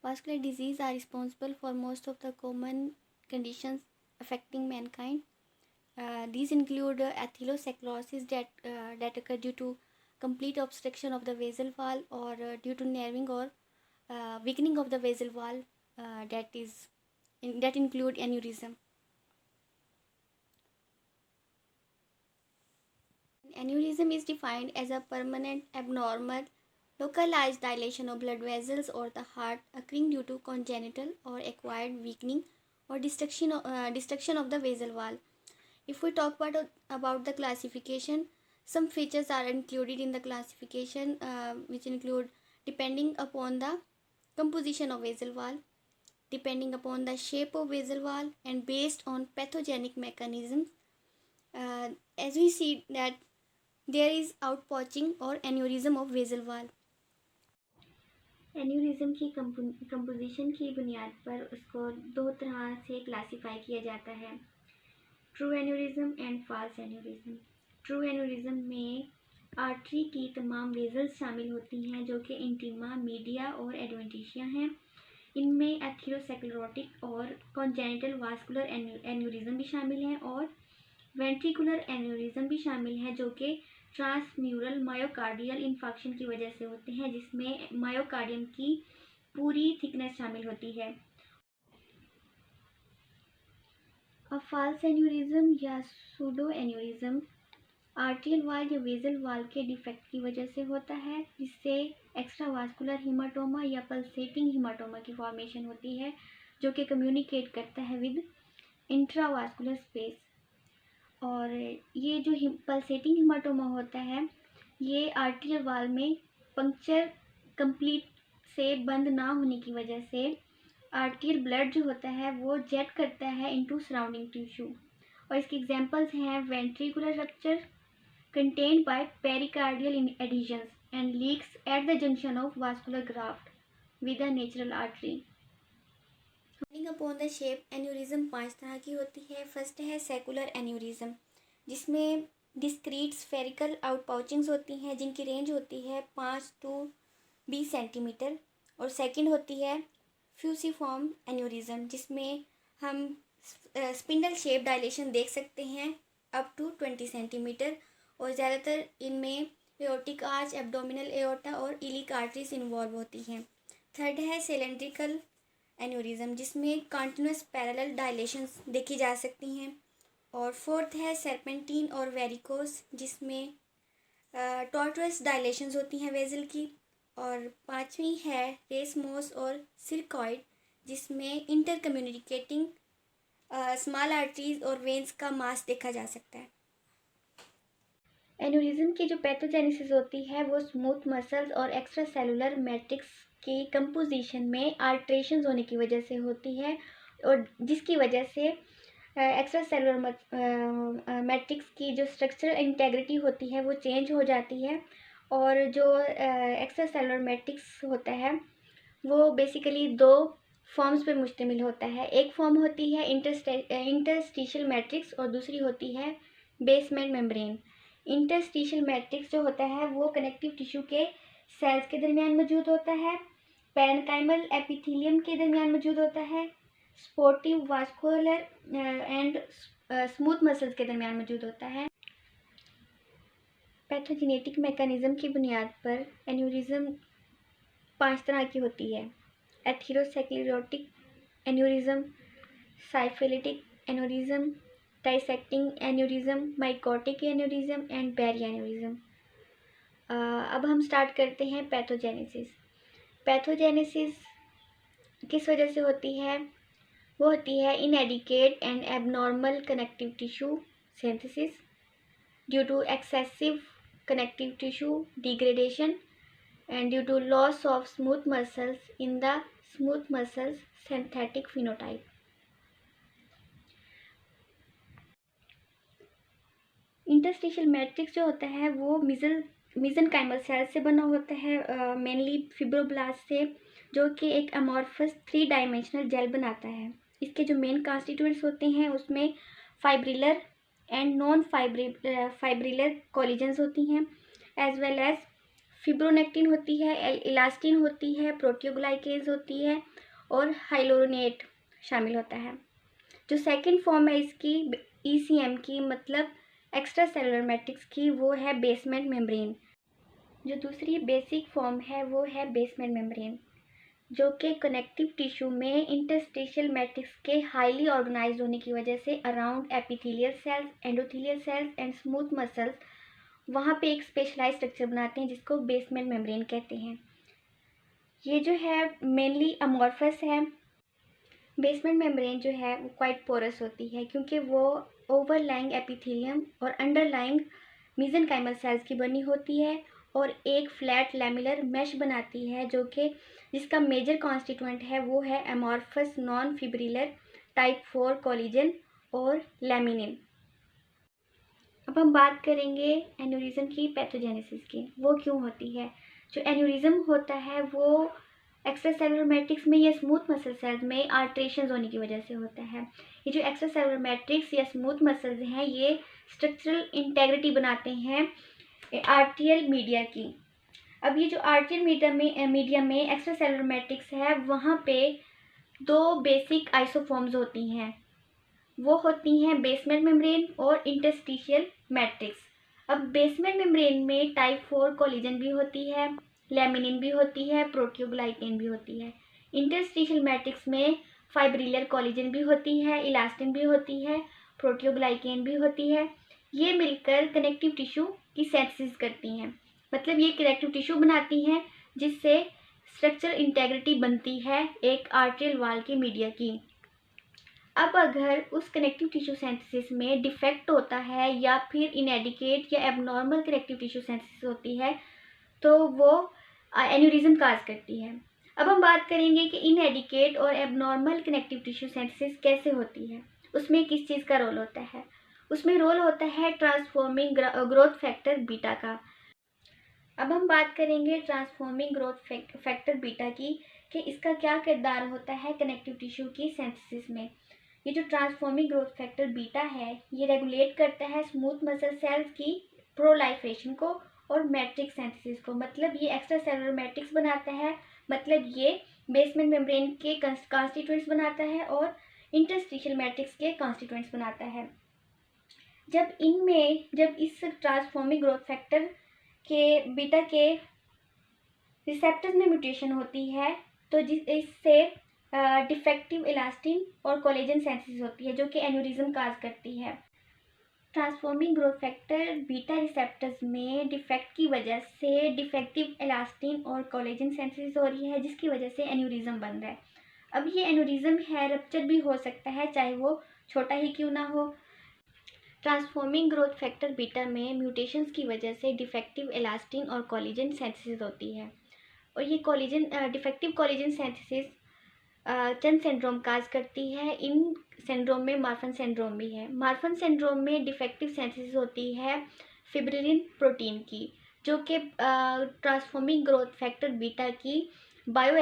Vascular disease are responsible for most of the common conditions affecting mankind. These include atherosclerosis that occur due to complete obstruction of the vessel wall or due to narrowing or weakening of the vessel wall that include aneurysm. Aneurysm is defined as a permanent, abnormal, localized dilation of blood vessels or the heart occurring due to congenital or acquired weakening or destruction of the vessel wall. If we talk about the classification, some features are included in the classification, which include depending upon the composition of vessel wall, depending upon the shape of vessel wall, and based on pathogenic mechanisms. As we see that there is outpouching or aneurysm of vessel wall. Aneurysm की composition की बुनियाद पर उसको दो तरह से classify किया जाता है, true aneurysm and false aneurysm. True aneurysm में आर्टरी की तमाम वेजल्स शामिल होती हैं जो कि इंटीमा, मीडिया और एडवेंटिशिया हैं। इनमें एथेरोस्क्लेरोटिक और कॉन्जेनिटल वास्कुलर एन्यूरिज्म भी शामिल हैं और वेंट्रिकुलर एन्यूरिज्म भी शामिल है जो कि ट्रांसम्यूरल मायोकार्डियल इन्फेक्शन की वजह से होते हैं, जिसमें मायोकार्डियम की पूरी थिकनेस शामिल होती है। फॉल्स एन्यूरिज्म या सूडो एन्यूरिज्म आर्टियल वाल या वेजल वाल के डिफेक्ट की वजह से होता है, जिससे एक्स्ट्रावास्कुलर हिमाटोमा या पल्सेटिंग हिमाटोमा की फॉर्मेशन होती है जो कि कम्युनिकेट करता है विद इंट्रावास्कुलर स्पेस। और ये जो पल्सेटिंग हिमाटोमा होता है ये आर्टियल वाल में पंक्चर कंप्लीट से बंद ना होने की वजह से आर्टियल ब्लड जो होता है वो जेट करता है इनटू सराउंडिंग टिश्यू। और इसके एग्जांपल्स हैं ventricular rupture contained by pericardial adhesions and leaks at the junction of vascular graft with the natural artery. Depending upon the shape, aneurysm 5 तरह की होती है। फर्स्ट है सेकुलर एन्यूरिज्म, जिसमें डिस्क्रीट स्फेरिकल आउटपाउचिंग्स होती हैं जिनकी रेंज होती है 5 to 20 सेंटीमीटर। और सेकंड होती है फ्यूसिफॉर्म एन्यूरिज्म, जिसमें हम स्पिंडल शेप डायलेशन देख सकते हैं अप टू 20 सेंटीमीटर और ज़्यादातर इनमें एओर्टिक आर्च, एब्डोमिनल एओर्टा और इलिक आर्टरीज इन्वॉल्व होती हैं। थर्ड है सिलेंड्रिकल एन्यूरिज्म, जिसमें कॉन्टिन्यूस पैरेलल डायलेशंस देखी जा सकती हैं। और फोर्थ है सर्पेंटीन और वेरिकोस, जिसमें टॉर्टुअस डायलेशंस होती हैं वेजल की। और पांचवी है रेसमोस और सिरकॉइड, जिसमें इंटर कम्युनिकेटिंग स्मॉल आर्टरीज और वेन्स का मास देखा जा सकता है। एन्यूरिज्म की जो पैथोजेनेसिस होती है वो स्मूथ मसल्स और एक्स्ट्रा सेलुलर मैट्रिक्स की कंपोजिशन में अल्ट्रेशंस होने की वजह से होती है और जिसकी वजह से एक्स्ट्रा सेलुलर मैट्रिक्स की जो स्ट्रक्चरल इंटेग्रिटी होती है वो चेंज हो जाती है। और जो एक्स्ट्रा सेलुलर मैट्रिक्स होता है वो बेसिकली दो फॉर्म्स पर मुश्तमिल होता है। एक फॉर्म होती है इंटरस्टिशियल मैट्रिक्स और दूसरी होती है बेसमेंट मेम्ब्रेन। इंटरस्टिशियल मैट्रिक्स जो होता है वो कनेक्टिव टिश्यू के सेल्स के दरमियान मौजूद होता है, पैरेन्काइमल एपिथेलियम के दरमियान मौजूद होता है, sportive vascular and smooth muscles के दरमियान मौजूद होता है। पैथोजेनेटिक मैकेनिज्म की बुनियाद पर एन्यूरिज्म 5 तरह की होती है, atherosclerotic aneurysm, syphilitic aneurysm, dissecting aneurysm, mycotic aneurysm and berry aneurysm. अब हम स्टार्ट करते हैं पैथोजेनेसिस। पैथोजेनेसिस किस वजह से होती है? वो होती है inadequate and abnormal connective tissue synthesis due to excessive connective tissue degradation and due to loss of smooth muscles in the smooth muscles synthetic phenotype. Interstitial matrix जो होता है वो मिजनकाइमल सेल से बना होता है, मेनली फिब्रोब्लास्ट से, जो कि एक अमॉर्फस 3 डायमेंशनल जेल बनाता है। इसके जो मेन कॉन्स्टिट्यूएंट्स होते हैं उसमें fibrillar and non fibrillar collisions होती हैं एज वेल एज फिब्रोनेक्टिन होती है, इलास्टिन होती है, प्रोटियोग्लाइकेज होती है और हाइलोरोनेट शामिल होता है। जो सेकंड फॉर्म है इसकी ईसीएम की, मतलब एक्स्ट्रा सेलुलर मैट्रिक्स की, वो है बेसमेंट मेम्ब्रेन। जो दूसरी बेसिक फॉर्म है वो है बेसमेंट मेम्ब्रेन, जो कि कनेक्टिव टिश्यू में इंटरस्टिशियल मैट्रिक्स के हाईली ऑर्गेनाइज्ड होने की वजह से around epithelial cells, endothelial cells and smooth muscles वहाँ पे एक स्पेशलाइज स्ट्रक्चर बनाते हैं जिसको बेसमेंट मेम्ब्रेन कहते हैं। ये जो है मेनली अमॉर्फस है। बेसमेंट मेम्ब्रेन जो है वो क्वाइट पोरस होती है क्योंकि वो ओवरलाइंग एपिथेलियम और अंडरलाइंग मेसेनकाइमल सेल्स की बनी होती है और एक फ्लैट लैमिलर मैश बनाती है, जो कि जिसका मेजर कॉन्स्टिट्यूएंट है वो है amorphous non fibrillar type 4 collagen और लैमिनिन। अब हम बात करेंगे एन्यूरिज्म की पैथोजेनेसिस की, वो क्यों होती है। जो एन्यूरिज्म होता है वो एक्स्ट्रा सेलुलर मैट्रिक्स में या स्मूथ मसल सेल्स में आल्ट्रेशंस होने की वजह से होता है। ये जो एक्स्ट्रा सेलुलर मैट्रिक्स या स्मूथ मसल्स हैं ये स्ट्रक्चरल इंटेग्रिटी बनाते हैं आर्टियल मीडिया की। अब ये जो आर्टियल मीडिया में एक्स्ट्रा सेलुलर मैट्रिक्स है वहाँ पे दो बेसिक आइसोफॉर्म्स होती हैं, वो होती हैं बेसमेंट मेम्ब्रेन और इंटरस्टिशियल मैट्रिक्स। अब बेसमेंट मेम्ब्रेन में टाइप 4 कोलेजन भी होती है, लैमिनिन भी होती है, प्रोटियोग्लाइकेन भी होती है। इंटरस्टिशियल मैट्रिक्स में फाइब्रिलर कोलेजन भी होती है, इलास्टिन भी होती है, प्रोटियोग्लाइकेन भी होती है। ये मिलकर कनेक्टिव टिश्यू की सिंथेसिस करती हैं, मतलब ये कनेक्टिव टिश्यू बनाती हैं जिससे स्ट्रक्चरल इंटेग्रिटी बनती है एक आर्टरियल वॉल की मीडिया की। अब अगर उस कनेक्टिव टिश्यू सिंथेसिस में डिफेक्ट होता है या फिर इनएडिकेट या एबनॉर्मल कनेक्टिव टिश्यू सिंथेसिस होती है तो वो एन्यूरिज्म काज करती है। अब हम बात करेंगे कि इनएडिकेट और एबनॉर्मल कनेक्टिव टिश्यू सिंथेसिस कैसे होती है, उसमें किस चीज़ का रोल होता है। उसमें रोल होता है ट्रांसफॉर्मिंग ग्रोथ फैक्टर बीटा का। अब हम बात करेंगे ट्रांसफॉर्मिंग ग्रोथ फैक्टर बीटा की कि इसका क्या किरदार होता है कनेक्टिव टिश्यू की सिंथेसिस में। ये जो ट्रांसफॉर्मिंग ग्रोथ फैक्टर बीटा है ये रेगुलेट करता है स्मूथ मसल सेल्स की प्रोलाइफरेशन को और मैट्रिक्स सिंथेसिस को, मतलब ये एक्स्ट्रा सेलुलर मैट्रिक्स बनाता है, मतलब ये बेसमेंट मेम्ब्रेन के कॉन्स्टिट्यूएंट्स बनाता है और इंटरस्टिशियल मैट्रिक्स के कॉन्स्टिट्यूएंट्स बनाता है। जब इस ट्रांसफॉर्मिंग ग्रोथ फैक्टर के बीटा के रिसेप्टर्स में म्यूटेशन होती है तो इससे डिफेक्टिव इलास्टिन और कोलेजन सिंथेसिस होती है जो कि एन्यूरिज्म काज करती है। Transforming growth factor beta receptors में डिफेक्ट की वजह से डिफेक्टिव इलास्टिन और कोलेजन सिंथेसिस हो रही है जिसकी वजह से एन्यूरिज्म बन रहा है। अब ये एन्यूरिज्म है रप्चर भी हो सकता है चाहे वो छोटा ही क्यों ना हो। ट्रांसफॉर्मिंग ग्रोथ फैक्टर बीटा में म्यूटेशंस की वजह से डिफेक्टिव इलास्टिन और कोलेजन सिंथेसिस होती है और ये डिफेक्टिव कोलेजन सिंथेसिस चंद सिंड्रोम काज करती है। इन सिंड्रोम में मार्फन सिंड्रोम भी है। मार्फन सिंड्रोम में डिफेक्टिव सिंथेसिस होती है फिब्रिलिन प्रोटीन की जो कि ट्रांसफॉर्मिंग ग्रोथ फैक्टर बीटा की बायो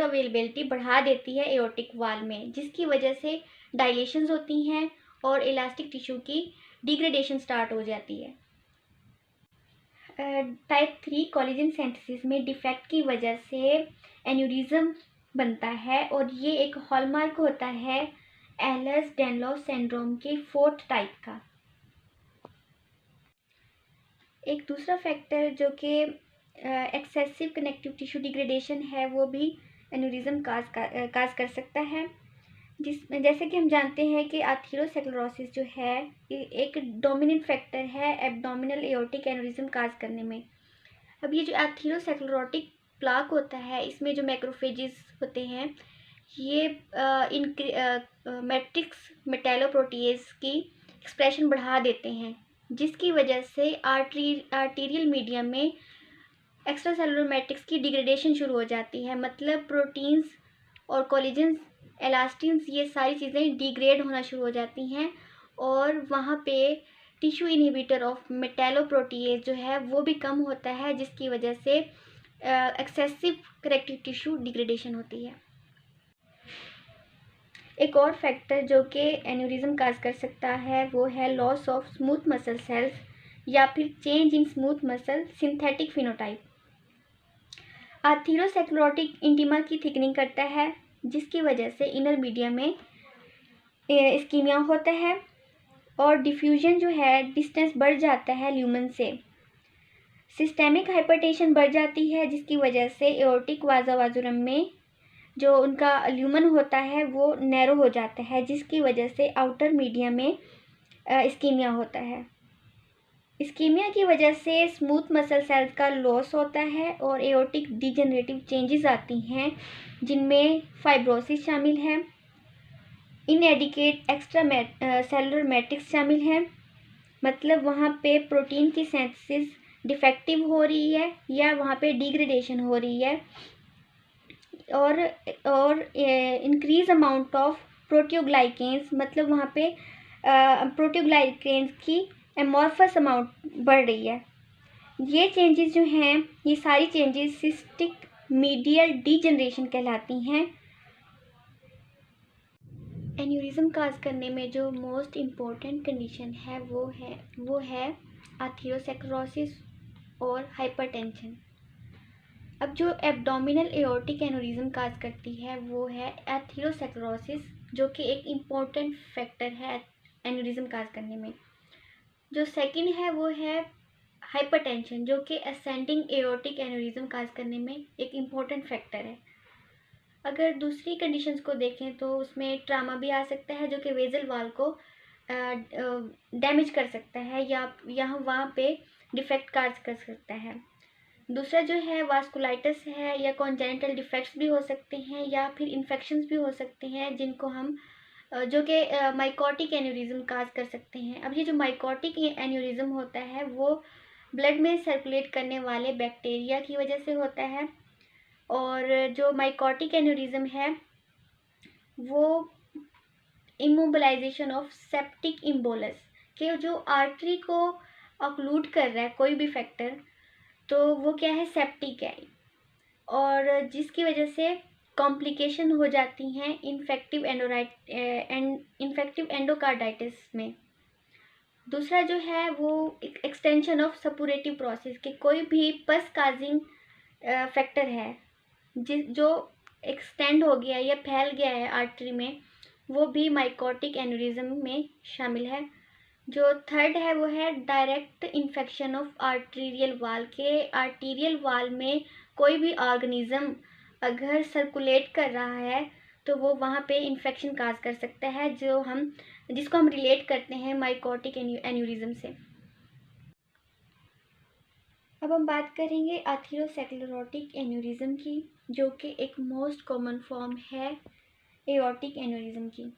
अवेलेबिलिटी बढ़ा देती है एओर्टिक वाल में, जिसकी वजह से डायलेशंस होती हैं और इलास्टिक टिश्यू की डिग्रेडेशन स्टार्ट हो जाती है। टाइप 3 कोलेजन सिंथेसिस में डिफेक्ट की वजह से एन्यूरिज्म बनता है और ये एक हॉलमार्क होता है एहलर्स डैनलॉस सिंड्रोम के 4th टाइप का। एक दूसरा फैक्टर जो कि एक्सेसिव कनेक्टिव टिश्यू डिग्रेडेशन है वो भी एन्यूरिज्म काज कर सकता है। जैसे कि हम जानते हैं कि आर्थरोस्क्लेरोसिस जो है एक डोमिनेंट फैक्टर है एब्डोमिनल एओर्टिक एन्यूरिज्म काज करने में। अब ये जो आर्थरोस्क्लेरोटिक प्लाक होता है इसमें जो मैक्रोफेजेस होते हैं ये मैट्रिक्स मेटालोप्रोटीएज की एक्सप्रेशन बढ़ा देते हैं जिसकी वजह से आर्टीरियल मीडियम में एक्स्ट्रा सेलुलर मैट्रिक्स की डिग्रेडेशन शुरू हो जाती है, मतलब प्रोटीन्स और कोलेजन्स एलास्टिन्स ये सारी चीज़ें डिग्रेड होना शुरू हो जाती हैं और वहाँ पे टिश्यू इनहिबिटर ऑफ मेटालोप्रोटीएज जो है वो भी कम होता है जिसकी वजह से एक्सेसिव कनेक्टिव टिश्यू डिग्रेडेशन होती है। एक और फैक्टर जो कि एन्यूरिज्म काज कर सकता है वो है loss of smooth muscle cells या फिर change in smooth muscle synthetic phenotype. Atherosclerotic intima की थिकनिंग करता है, जिसकी वजह से इनर मीडिया में इस्कीमिया होता है और डिफ्यूजन जो है डिस्टेंस बढ़ जाता है ल्यूमन से। सिस्टेमिक हाइपरटेंशन बढ़ जाती है, जिसकी वजह से एओर्टिक वाजावाजुरम में जो उनका ल्यूमन होता है वो नैरो हो जाता है, जिसकी वजह से आउटर मीडिया में इस्कीमिया होता है। इस्कीमिया की वजह से स्मूथ मसल सेल्स का लॉस होता है और एओर्टिक डिजेनरेटिव चेंजेस आती हैं, जिनमें फाइब्रोसिस शामिल है, इनएडिकेट एक्स्ट्रा सेलुलर मैट्रिक्स शामिल है, मतलब वहाँ पे प्रोटीन की सिंथेसिस डिफेक्टिव हो रही है या वहाँ पे डिग्रेडेशन हो रही है, और इंक्रीज अमाउंट ऑफ प्रोटियोग्लाइकेन्स, मतलब वहाँ पे प्रोटियोग्लाइकेन्स की एमॉर्फस अमाउंट बढ़ रही है। ये चेंजेस जो हैं, ये सारी चेंजेस सिस्टिक मीडियल डीजनरेशन कहलाती हैं। एन्यूरिज्म काज करने में जो मोस्ट इम्पोर्टेंट कंडीशन है वो है आर्थेरोस्क्लेरोसिस और हाइपरटेंशन। अब जो एब्डोमिनल एओर्टिक एन्यूरिज्म काज करती है वो है आर्थेरोस्क्लेरोसिस, जो कि एक इम्पोर्टेंट फैक्टर है एन्यूरिज्म काज करने में। जो सेकंड है वो है हाइपरटेंशन, जो कि असेंडिंग एओर्टिक एन्यूरिज्म काज करने में एक इम्पोर्टेंट फैक्टर है। अगर दूसरी कंडीशंस को देखें तो उसमें ट्रामा भी आ सकता है, जो कि वेजल वाल को डैमेज कर सकता है या यहाँ वहाँ पे डिफेक्ट काज कर सकता है। दूसरा जो है वास्कुलाइटिस है, या कॉन्जेनिटल डिफेक्ट्स भी हो सकते हैं या फिर इन्फेक्शंस भी हो सकते हैं, जिनको हम जो कि माइकोटिक एन्यूरिज्म काज कर सकते हैं। अब ये जो माइकोटिक एन्यूरिज्म होता है वो ब्लड में सर्कुलेट करने वाले बैक्टीरिया की वजह से होता है, और जो माइकोटिक एन्यूरिज्म है वो इमोबिलाइजेशन ऑफ सेप्टिक इम्बोलस के जो आर्टरी को ऑक्लूड कर रहा है कोई भी फैक्टर, तो वो क्या है, सेप्टिक है, और जिसकी वजह से कॉम्प्लिकेशन हो जाती हैं इन्फेक्टिव एंडोकार्डाइटिस में। दूसरा जो है वो एक्सटेंशन ऑफ सपुरेटिव प्रोसेस के कोई भी पस काजिंग फैक्टर है जो एक्सटेंड हो गया या फैल गया है आर्टरी में, वो भी माइकोटिक एन्यूरिज्म में शामिल है। जो थर्ड है वो है डायरेक्ट इन्फेक्शन ऑफ आर्टीरियल वाल के। आर्टीरियल वाल में कोई भी ऑर्गेनिज्म अगर सर्कुलेट कर रहा है तो वो वहाँ पे इन्फेक्शन काज कर सकता है, जिसको हम रिलेट करते हैं माइकोटिक एन्यूरिज्म से। अब हम बात करेंगे आर्थेरोस्क्लेरोटिक एन्यूरिज्म की, जो कि एक मोस्ट कॉमन फॉर्म है एओर्टिक एन्यूरिज्म की।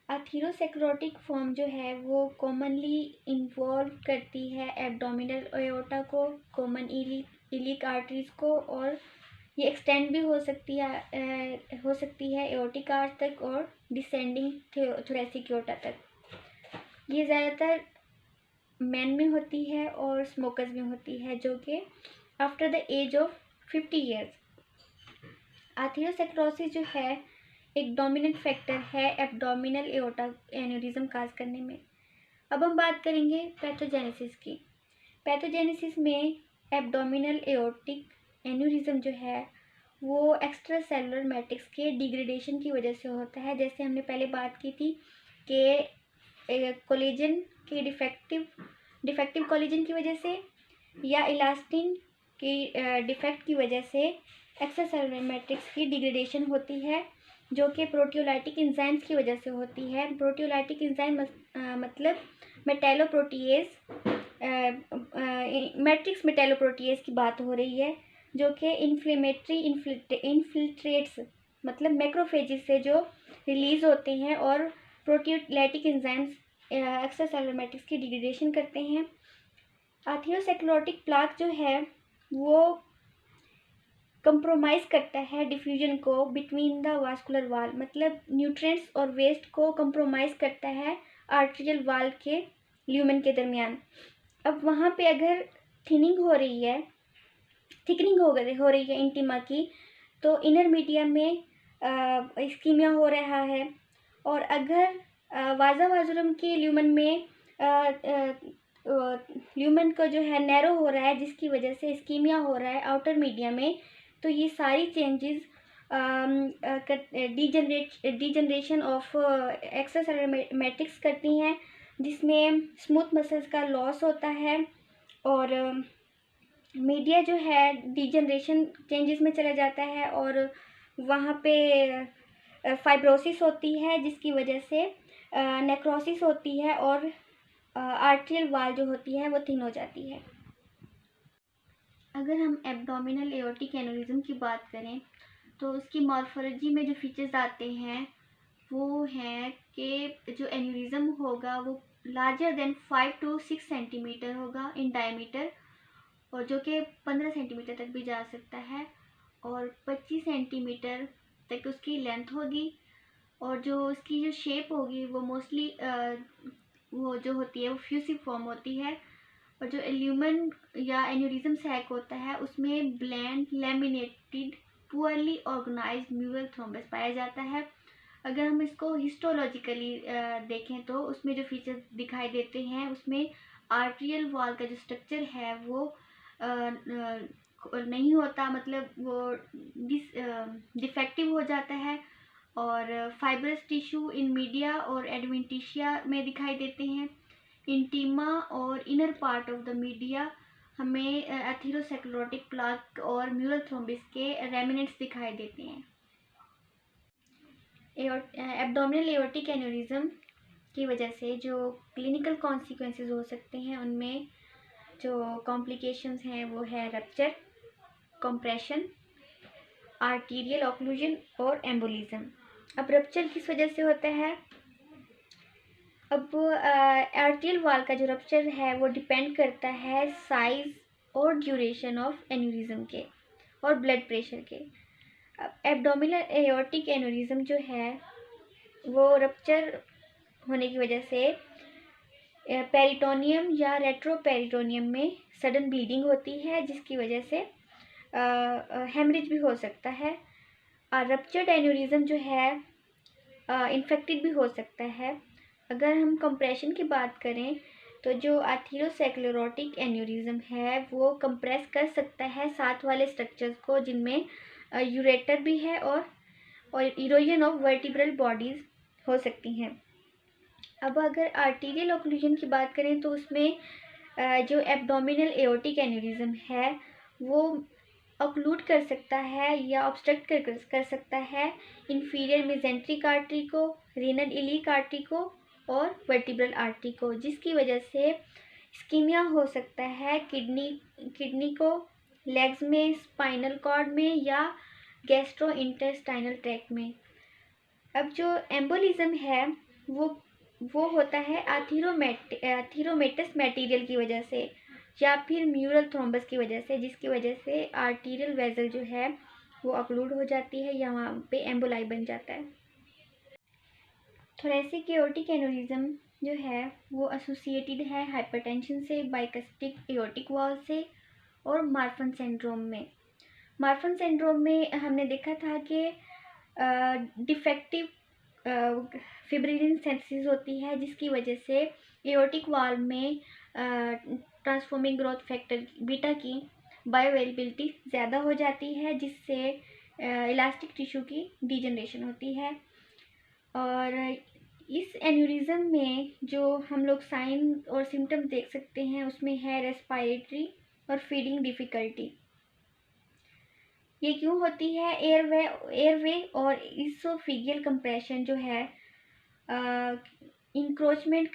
आर्थेरोस्क्लेरोटिक फॉर्म जो है वो कॉमनली इन्वॉल्व करती है एब्डोमिनल एओर्टा को, कॉमन इलिक आर्टरीज को, और ये एक्सटेंड भी हो सकती है एओर्टिक आर्च तक और डिसेंडिंग थोरेसिक एओर्टा तक। ये ज़्यादातर मैन में होती है और स्मोकर्स में होती है, जो कि after the age of 50 years. Atherosclerosis जो है एक डोमिनेंट फैक्टर है एब्डोमिनल एओर्टा एन्यूरिज्म काज करने में। अब हम बात करेंगे पैथोजेनेसिस की। पैथोजेनेसिस में एब्डोमिनल एओर्टिक एन्यूरिज्म जो है वो एक्स्ट्रा सेलुलर मैट्रिक्स के डिग्रेडेशन की वजह से होता है। जैसे हमने पहले बात की थी कि कोलेजन के डिफेक्टिव कोलेजन की वजह से या इलास्टिन की डिफेक्ट की वजह से एक्स्ट्रा सेलुलर मैट्रिक्स की डिग्रेडेशन होती है, जो कि प्रोटियोलाइटिक एंजाइम्स की वजह से होती है। प्रोटियोलाइटिक एंजाइम मतलब मेटेलोप्रोटीएज, मैट्रिक्स मेटेलोप्रोटीएज की बात हो रही है, जो कि इन्फ्लेमेटरी इन्फिल्ट्रेट्स मतलब मैक्रोफेजेस से जो रिलीज होते हैं और proteolytic enzymes extra cellular matrix की डिग्रेडेशन करते हैं। आर्थेरोस्क्लेरोटिक प्लाक जो है वो कंप्रोमाइज़ करता है डिफ्यूजन को बिटवीन द वास्कुलर वाल, मतलब न्यूट्रिएंट्स और वेस्ट को कंप्रोमाइज़ करता है आर्टेरियल वाल के ल्यूमेन के दरमियान। अब वहाँ पे अगर थिकनिंग हो रही है इंटीमा की, तो इनर मीडिया में इस्कीमिया हो रहा है, और अगर वाजा वाजुरम के ल्यूमेन में ल्यूमेन का जो है नैरो हो रहा है, जिसकी वजह से इस्कीमिया हो रहा है आउटर मीडिया में। तो ये सारी changes degeneration of extra matrix करती हैं, जिसमें स्मूथ मसल्स का लॉस होता है और मीडिया जो है डीजनरेशन चेंजेस में चला जाता है और वहाँ पे फाइब्रोसिस होती है, जिसकी वजह से नेक्रोसिस होती है और आर्ट्रियल वाल जो होती है वो थिन हो जाती है। अगर हम एब्डोमिनल एओर्टिक एन्युरिज्म की बात करें तो उसकी मॉर्फोलॉजी में जो फीचर्स आते हैं वो हैं कि जो एन्युरिज्म होगा वो लार्जर देन 5 to 6 सेंटीमीटर होगा इन डायमीटर, और जो कि 15 सेंटीमीटर तक भी जा सकता है, और 25 सेंटीमीटर तक उसकी लेंथ होगी, और जो उसकी जो शेप होगी वो मोस्टली वो जो होती है वो फ्यूसिफॉर्म होती है, और जो ल्यूमेन या एन्युरिज्म सैक होता है उसमें bland laminated poorly organised mural thrombus पाया जाता है। अगर हम इसको हिस्टोलॉजिकली देखें तो उसमें जो फीचर्स दिखाई देते हैं उसमें आर्ट्रियल वॉल का जो स्ट्रक्चर है वो नहीं होता, मतलब वो डिफेक्टिव हो जाता है, और फाइब्रस टिश्यू इन मीडिया और एडवेंटिशिया में दिखाई देते हैं। इंटीमा और inner part of the media हमें एथेरोस्क्लेरोटिक प्लाक और म्यूरल थ्रोम्बिस के रेमिनेंट्स दिखाई देते हैं। एब्डोमिनल एओर्टिक एन्युरिज्म की वजह से जो क्लिनिकल कॉन्सिक्वेंसेस हो सकते हैं उनमें जो कॉम्प्लिकेशंस हैं वो है रप्चर, कंप्रेशन, आर्टीरियल ऑक्लूजन और एम्बोलिज्म। अब रप्चर किस वजह से होता है? अब आर्टियल वाल का जो रप्चर है वो डिपेंड करता है साइज और ड्यूरेशन ऑफ एन्युरिज्म के और ब्लड प्रेशर के। एब्डोमिनल एओर्टिक एन्युरिज्म जो है वो रप्चर होने की वजह से पेरिटोनियम या रेट्रोपेरिटोनियम में सडन ब्लीडिंग होती है, जिसकी वजह से हेमरेज भी हो सकता है। और रप्चर्ड एन्युरिज्म जो है इन्फेक्टेड भी हो सकता है। अगर हम कंप्रेशन की बात करें तो जो एथेरोस्क्लेरोटिक एन्युरिज्म है वो कंप्रेस कर सकता है साथ वाले स्ट्रक्चर्स को, जिनमें यूरेटर भी है और इरोजन ऑफ वर्टिब्रल बॉडीज हो सकती हैं। अब अगर आर्टीरियल ऑक्लूजन की बात करें तो उसमें जो एब्डोमिनल एओर्टिक एन्युरिज्म है वो ऑक्लूड कर सकता है या ऑब्स्ट्रक्ट कर सकता है इंफीरियर मेजेंट्रिक आर्टरी को, रीनल इलिक आर्टरी को और वर्टिब्रल आर्टरी को, जिसकी वजह से इस्कीमिया हो सकता है किडनी को, लेग्स में, स्पाइनल कॉर्ड में या गैस्ट्रो इंटेस्टाइनल ट्रैक्ट में। अब जो एम्बोलिज्म है वो होता है एथेरोमेटस मटेरियल की वजह से या फिर म्यूरल थ्रोम्बस की वजह से, जिसकी वजह से आर्टीरियल वेसल जो है वो ऑक्लूड हो जाती है या वहाँ पे एम्बोलाई बन जाता है। थोरेसिक एओर्टिक एन्युरिज्म जो है वो एसोसिएटेड है हाइपरटेंशन से, बाइकस्टिक एओर्टिक वॉल से और मार्फन सिंड्रोम में। मार्फन सिंड्रोम में हमने देखा था कि डिफेक्टिव फिब्रिलिन सिंथेसिस होती है, जिसकी वजह से एओर्टिक वॉल में ट्रांसफॉर्मिंग ग्रोथ फैक्टर बीटा की बायोअवेलेबिलिटी ज़्यादा हो जाती है, जिससे इलास्टिक टिश्यू की डीजनरेशन होती है। और इस एन्युरिज्म में जो हम लोग साइन और सिम्टम्स देख सकते हैं उसमें है रेस्पिरेटरी और फीडिंग डिफ़िकल्टी। ये क्यों होती है? एयरवे और इसोफिजियल कंप्रेशन जो है इंक्रोचमेंट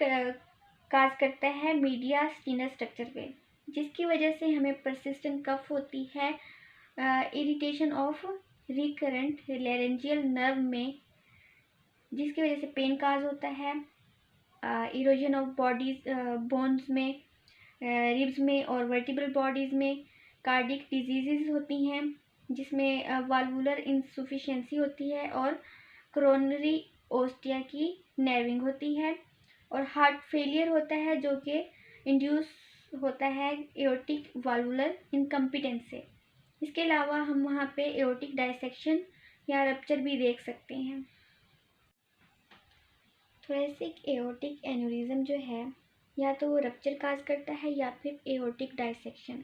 काज करता है मीडिया स्किनर स्ट्रक्चर पे, जिसकी वजह से हमें परसिस्टेंट कफ होती है, irritation of recurrent laryngeal nerve में, जिसकी वजह से पेन काज होता है, इरोजन ऑफ बॉडीज बोन्स में, रिब्स में और वर्टिब्रल बॉडीज़ में, कार्डिक डिजीज़ होती हैं जिसमें वाल्वुलर इंसुफिशियंसी होती है और कोरोनरी ओस्टिया की नर्विंग होती है, और हार्ट फेलियर होता है जो कि इंड्यूस होता है एओर्टिक वाल्वुलर इनकम्पिटेंस से। इसके अलावा हम वहाँ पे एओर्टिक डायसेक्शन या रप्चर भी देख सकते हैं। थोरेसिक एओर्टिक एन्युरिज्म जो है या तो वो रप्चर काज करता है या फिर एओर्टिक डाइसेक्शन।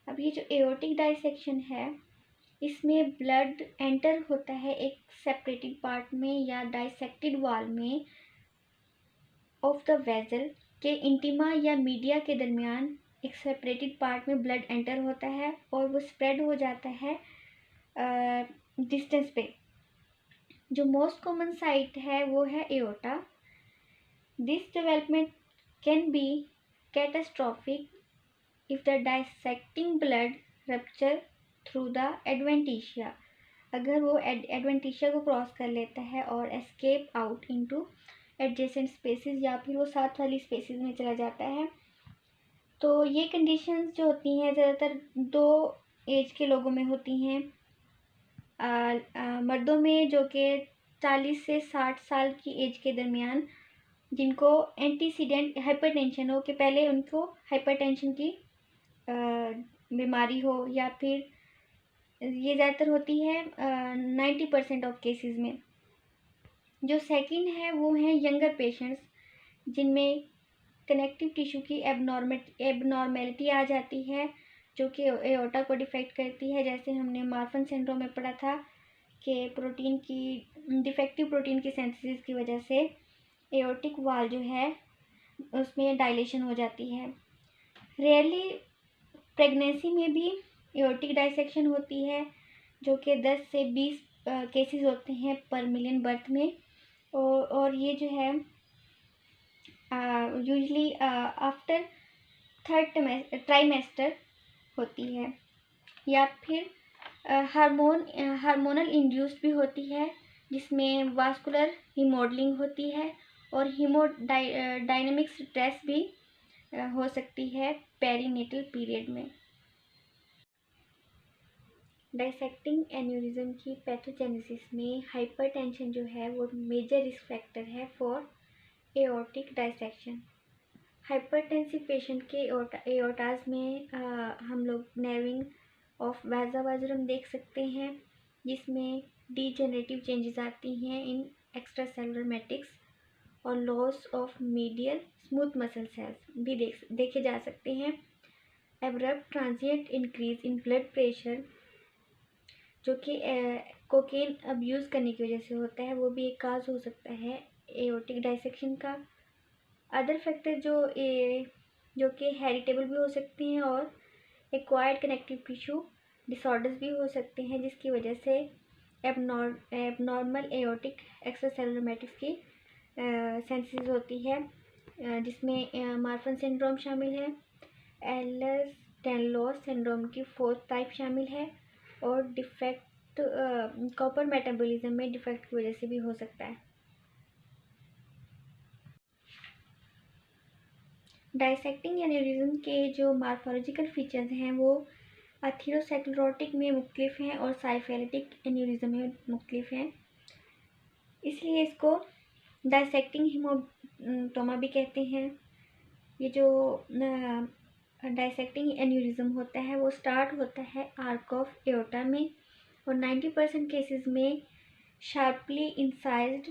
अब ये जो एओर्टिक डाइसेक्शन है, इसमें ब्लड एंटर होता है एक सेपरेटेड पार्ट में या डाइसेक्टेड वॉल में ऑफ द वेजल के इंटीमा या मीडिया के दरमियान एक सेपरेटेड पार्ट में ब्लड एंटर होता है और वो स्प्रेड हो जाता है डिस्टेंस पे। जो मोस्ट कॉमन साइट है वो है aorta. This development can be catastrophic if the dissecting blood rupture through the adventitia. अगर वो एडवेंटिशिया को क्रॉस कर लेता है और escape out into adjacent spaces या फिर वो साथ वाली स्पेसेस में चला जाता है। तो ये कंडीशंस जो होती हैं ज़्यादातर 2 एज के लोगों में होती हैं। मर्दों में जो कि 40 से 60 साल की एज के दरमियान, जिनको एंटीसीडेंट हाइपरटेंशन हो, कि पहले उनको हाइपरटेंशन की बीमारी हो, या फिर ये ज़्यादातर होती है 90% ऑफ केसेस में। जो सेकंड है वो है यंगर पेशेंट्स, जिनमें कनेक्टिव टिश्यू की एबनॉर्मेलिटी आ जाती है जो कि एओर्टा को डिफेक्ट करती है। जैसे हमने मार्फन सिंड्रोम में पढ़ा था कि डिफेक्टिव प्रोटीन की सिंथेसिस की वजह से एओर्टिक वॉल जो है उसमें डायलेशन हो जाती है। रेयरली प्रेगनेंसी में भी एओर्टिक डाइसेक्शन होती है, जो कि 10 से 20 केसेस होते हैं पर मिलियन बर्थ में। और ये जो है यूजली आफ्टर 3rd ट्राइमेस्टर होती है, या फिर हार्मोनल इंड्यूस्ड भी होती है, जिसमें वास्कुलर रिमॉडलिंग होती है और डायनेमिक स्ट्रेस भी हो सकती है पेरीनेटल पीरियड में। डाइसेक्टिंग एन्यूरिज्म की पैथोजेनेसिस में हाइपरटेंशन जो है वो मेजर रिस्क फैक्टर है for aortic dissection. Hypertensive patient के एओर्टाज में हम लोग नर्विंग ऑफ वाजा वाजरम देख सकते हैं, जिसमें डीजेनरेटिव चेंजेस आती हैं इन एक्स्ट्रा सेलुलर मैट्रिक्स, और loss of medial smooth muscle sales भी देखे जा सकते हैं। Abrupt transient increase in blood pressure, जो कि कोकेन अब्यूज़ करने की वजह से होता है, वो भी एक काज हो सकता है एओर्टिक डाइसेक्शन का। अदर फैक्टर जो कि हेरिटेबल भी हो सकते हैं और एक्वायर्ड कनेक्टिव टिश्यू डिसऑर्डर्स भी हो सकते हैं, जिसकी वजह से एबनॉर्मल एओर्टिक एक्स्ट्रासेलुलर मैट्रिक्स की सेंसिस होती है, जिसमें मार्फन सिंड्रोम शामिल है, एल्लर्स-डायनलोस सिंड्रोम की 4th टाइप शामिल है, और डिफेक्ट कॉपर मेटाबॉलिज्म में डिफेक्ट की वजह से भी हो सकता है। डाइसेक्टिंग एन्यूरिज्म के जो मार्फोलॉजिकल फीचर्स हैं वो अथीरोस्क्लेरोटिक में मुख्तलिफ हैं और साइफेलिटिक एन्यूरिज्म में मुख्तलिफ हैं, इसलिए इसको डाइसेक्टिंग हीमोटोमा भी कहते हैं। ये जो डाइसेक्टिंग एन्यूरिज्म होता है वो स्टार्ट होता है आर्क ऑफ एओर्टा में, और 90% केसेस में शार्पली इंसाइज्ड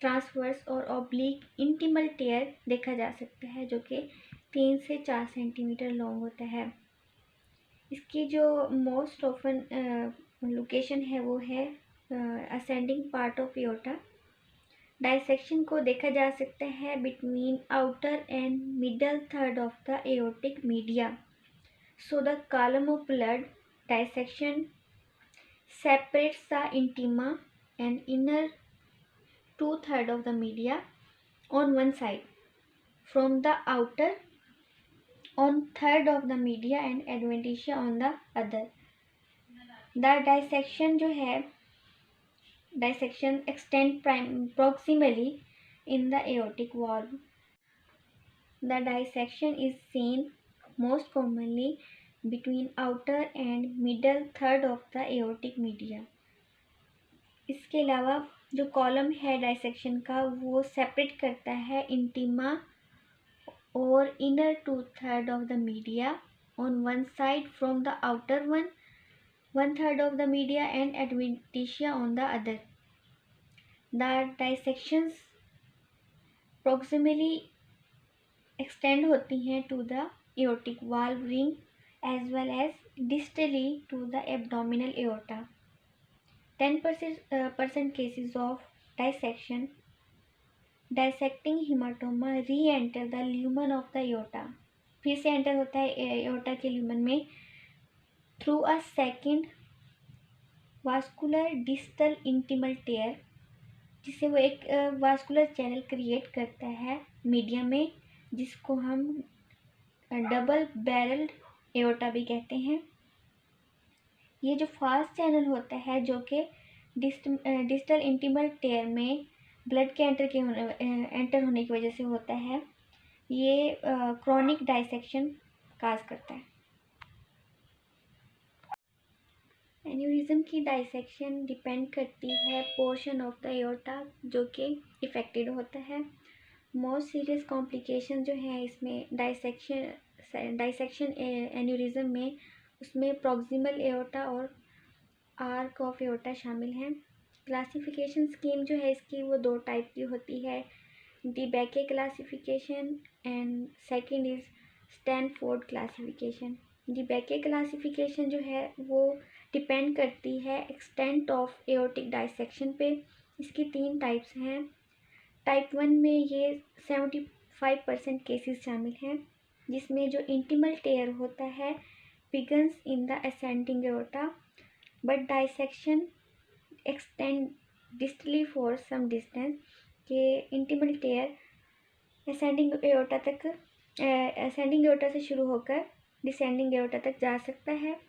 ट्रांसवर्स और ऑब्लिक इंटीमल टेयर देखा जा सकता है, जो कि 3 से 4 सेंटीमीटर लॉन्ग होता है। इसकी जो मोस्ट ऑफन लोकेशन है वो है ascending part of aorta. Dissection को देखा जा सकता है between outer and middle third of the aortic media. So the column of blood dissection separates the intima and inner 2/3 of the media on one side from the outer 1/3 of the media and adventitia on the other. The dissection जो है dissection extend proximally in the aortic valve. The dissection is seen most commonly between outer and middle third of the aortic media. इसके अलावा जो column है dissection का वो separate करता है इंटीमा और inner 2/3 of the media on one side from the outer 1/3 of the media and adventitia on the other. The dissections proximally extend होती हैं to the aortic valve ring as well as distally to the abdominal aorta. 10% cases of dissecting hematoma re-enter the lumen of the aorta। फिर से enter होता है aorta के lumen में through a second vascular distal intimal tear, जिससे वो एक vascular channel create करता है मीडियम में, जिसको हम डबल बैरल्ड एओर्टा भी कहते हैं। ये जो फास्ट चैनल होता है जो कि डिस्टल इंटीमल टेयर में ब्लड के एंटर होने की वजह से होता है, ये क्रॉनिक डाइसेक्शन काज करता है। एन्यूरिज्म की डाइसेक्शन डिपेंड करती है पोर्शन ऑफ द एओर्टा जो कि इफेक्टेड होता है। मोस्ट सीरियस कॉम्प्लिकेशन जो है इसमें डाइसेक्शन एन्यूरिज्म में, उसमें प्रॉक्सिमल एओर्टा और आर्क ऑफ एओर्टा शामिल हैं। क्लासिफिकेशन स्कीम जो है इसकी वो 2 टाइप की होती है, DeBakey classification and second is Stanford classification. DeBakey classification जो है वो डिपेंड करती है एक्सटेंट ऑफ एओर्टिक डाइसेक्शन पे। इसकी 3 टाइप्स हैं। टाइप 1 में ये 75% केसेस शामिल हैं, जिसमें जो इंटीमल टेयर होता है begins in the ascending aorta but dissection extend distally for some distance. के इंटीमल टेयर असेंडिंग एओर्टा से शुरू होकर डिसेंडिंग एओर्टा तक जा सकता है।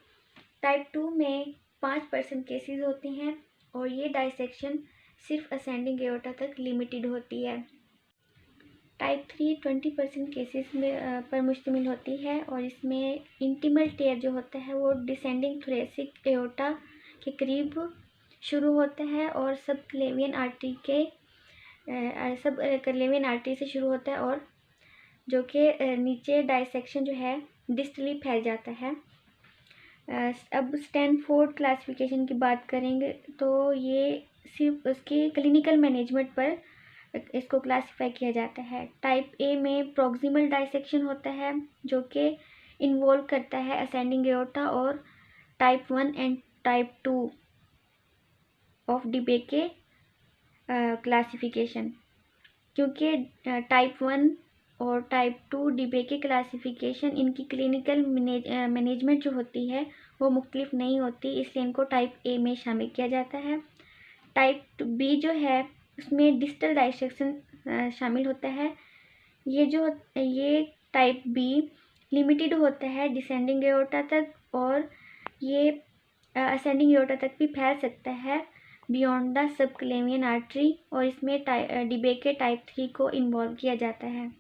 टाइप 2 में 5% केसेस होते हैं और ये डाइसेक्शन सिर्फ असेंडिंग एओर्टा तक लिमिटेड होती है। टाइप 3 20% केसेस में पर मुश्तमिल होती है और इसमें इंटीमल टेयर जो होता है वो डिसेंडिंग थोरेसिक एओर्टा के करीब शुरू होता है और सब क्लेवियन आर्टरी से शुरू होता है और जो कि नीचे डाइसेक्शन जो है डिस्टली फैल जाता है। अब स्टैनफोर्ड क्लासिफिकेशन की बात करेंगे तो ये सिर्फ उसकी क्लिनिकल मैनेजमेंट पर इसको क्लासिफाई किया जाता है। टाइप ए में प्रॉक्सिमल डाइसेक्शन होता है जो कि इन्वॉल्व करता है असेंडिंग एओर्टा और type 1 and type 2 of DeBakey classification. क्योंकि टाइप 1 और टाइप 2 डीबेके क्लासिफिकेशन इनकी क्लिनिकल मैनेजमेंट जो होती है वो मुख्तलिफ नहीं होती, इसलिए इनको टाइप ए में शामिल किया जाता है। टाइप बी जो है उसमें डिस्टल डाइसेक्शन शामिल होता है। ये टाइप बी लिमिटेड होता है डिसेंडिंग एओर्टा तक और ये असेंडिंग एओर्टा तक भी फैल सकता है बियॉन्ड द सबक्लेवियन आर्टरी और इसमें डीबेके टाइप 3 को इन्वॉल्व किया जाता है।